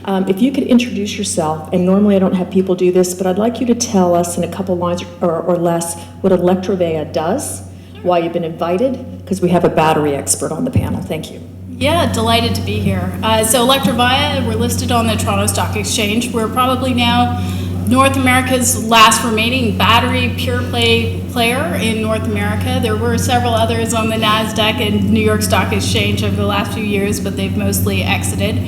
If you could introduce yourself, and normally I don't have people do this, but I'd like you to tell us in a couple lines or less what Electrovaya does, why you've been invited, because we have a battery expert on the panel. Thank you. Yeah, delighted to be here. So Electrovaya, we're listed on the Toronto Stock Exchange. We're probably now North America's last remaining battery pure play player in North America. There were several others on the NASDAQ and New York Stock Exchange over the last few years, but they've mostly exited.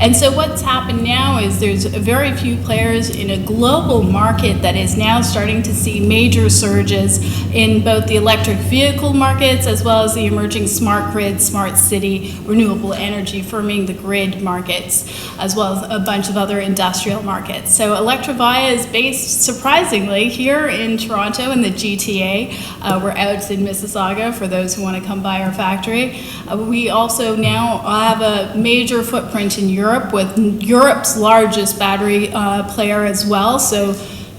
And so what's happened now is there's very few players in a global market that is now starting to see major surges in both the electric vehicle markets as well as the emerging smart grid, smart city, renewable energy, firming the grid markets, as well as a bunch of other industrial markets. So Electrovaya is based, surprisingly, here in Toronto in the GTA. We're out in Mississauga for those who want to come by our factory. We also now have a major footprint in Europe, with Europe's largest battery player as well. So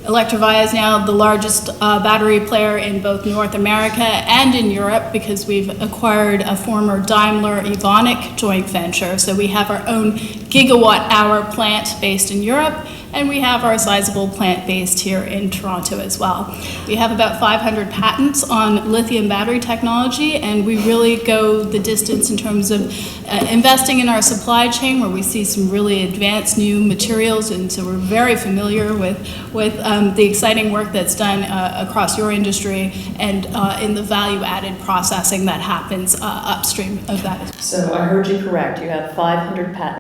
Electrovaya is now the largest battery player in both North America and in Europe because we've acquired a former Daimler Evonik joint venture. So we have our own gigawatt-hour plant based in Europe, and we have our sizable plant based here in Toronto as well. We have about 500 patents on lithium battery technology, and we really go the distance in terms of investing in our supply chain, where we see some really advanced new materials, and so we're very familiar with the exciting work that's done across your industry and in the value-added processing that happens upstream of that. So I heard you correct. You have 500 patents.